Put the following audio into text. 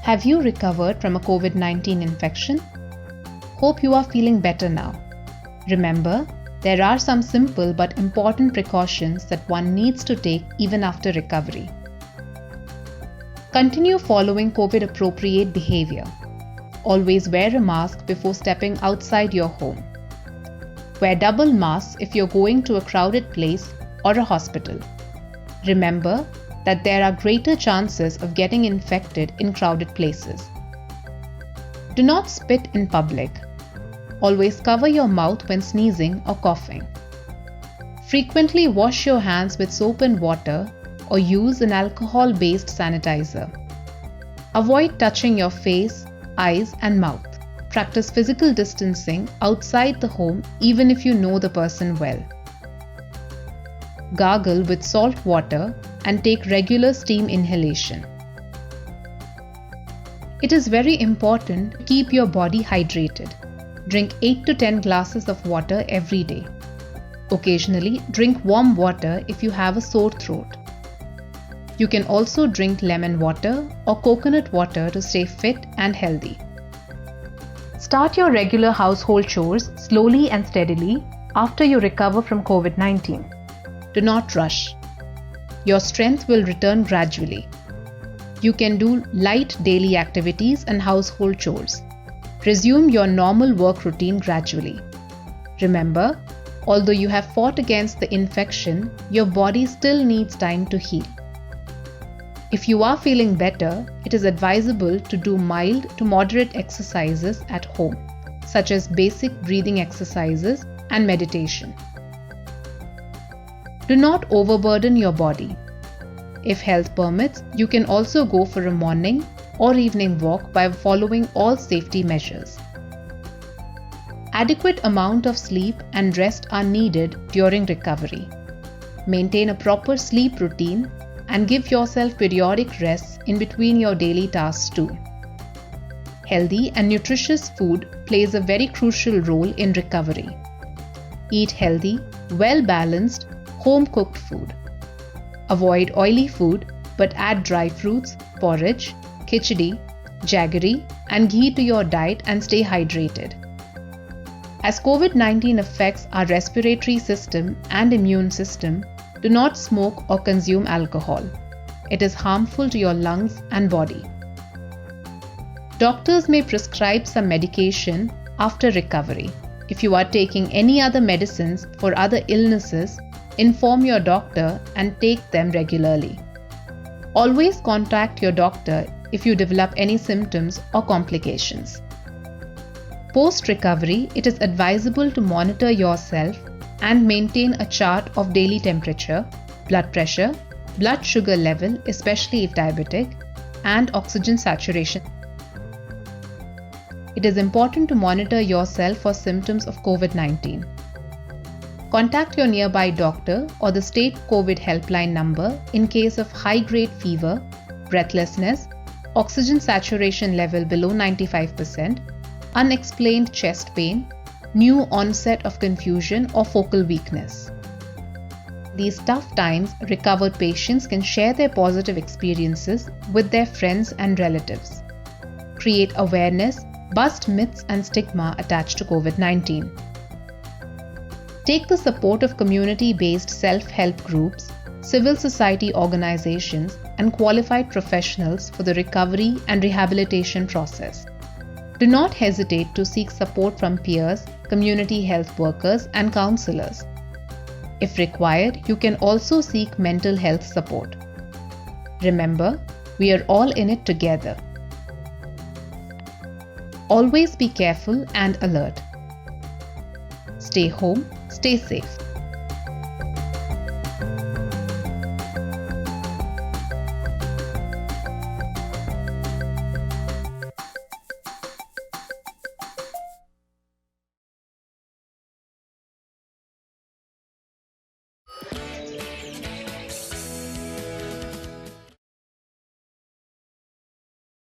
Have you recovered from a COVID-19 infection? Hope you are feeling better now. Remember, there are some simple but important precautions that one needs to take even after recovery. Continue following COVID-appropriate behavior. Always wear a mask before stepping outside your home. Wear double masks if you're going to a crowded place or a hospital. Remember that there are greater chances of getting infected in crowded places. Do not spit in public. Always cover your mouth when sneezing or coughing. Frequently wash your hands with soap and water or use an alcohol-based sanitizer. Avoid touching your face, eyes, and mouth. Practice physical distancing outside the home even if you know the person well. Gargle with salt water and take regular steam inhalation. It is very important to keep your body hydrated. Drink 8 to 10 glasses of water every day. Occasionally, drink warm water if you have a sore throat. You can also drink lemon water or coconut water to stay fit and healthy. Start your regular household chores slowly and steadily after you recover from COVID-19. Do not rush. Your strength will return gradually. You can do light daily activities and household chores. Resume your normal work routine gradually. Remember, although you have fought against the infection, your body still needs time to heal. If you are feeling better, it is advisable to do mild to moderate exercises at home, such as basic breathing exercises and meditation. Do not overburden your body. If health permits, you can also go for a morning or evening walk by following all safety measures. Adequate amount of sleep and rest are needed during recovery. Maintain a proper sleep routine and give yourself periodic rests in between your daily tasks too. Healthy and nutritious food plays a very crucial role in recovery. Eat healthy, well-balanced, home-cooked food. Avoid oily food but add dry fruits, porridge, khichdi, jaggery and ghee to your diet and stay hydrated. As COVID-19 affects our respiratory system and immune system, do not smoke or consume alcohol. It is harmful to your lungs and body. Doctors may prescribe some medication after recovery. If you are taking any other medicines for other illnesses, inform your doctor and take them regularly. Always contact your doctor if you develop any symptoms or complications. Post-recovery, it is advisable to monitor yourself and maintain a chart of daily temperature, blood pressure, blood sugar level, especially if diabetic, and oxygen saturation. It is important to monitor yourself for symptoms of COVID-19. Contact your nearby doctor or the state COVID helpline number in case of high-grade fever, breathlessness, oxygen saturation level below 95%, unexplained chest pain, new onset of confusion or focal weakness. These tough times, recovered patients can share their positive experiences with their friends and relatives. Create awareness, bust myths and stigma attached to COVID-19. Take the support of community-based self-help groups, civil society organizations, and qualified professionals for the recovery and rehabilitation process. Do not hesitate to seek support from peers, community health workers, and counselors. If required, you can also seek mental health support. Remember, we are all in it together. Always be careful and alert. Stay home, stay safe.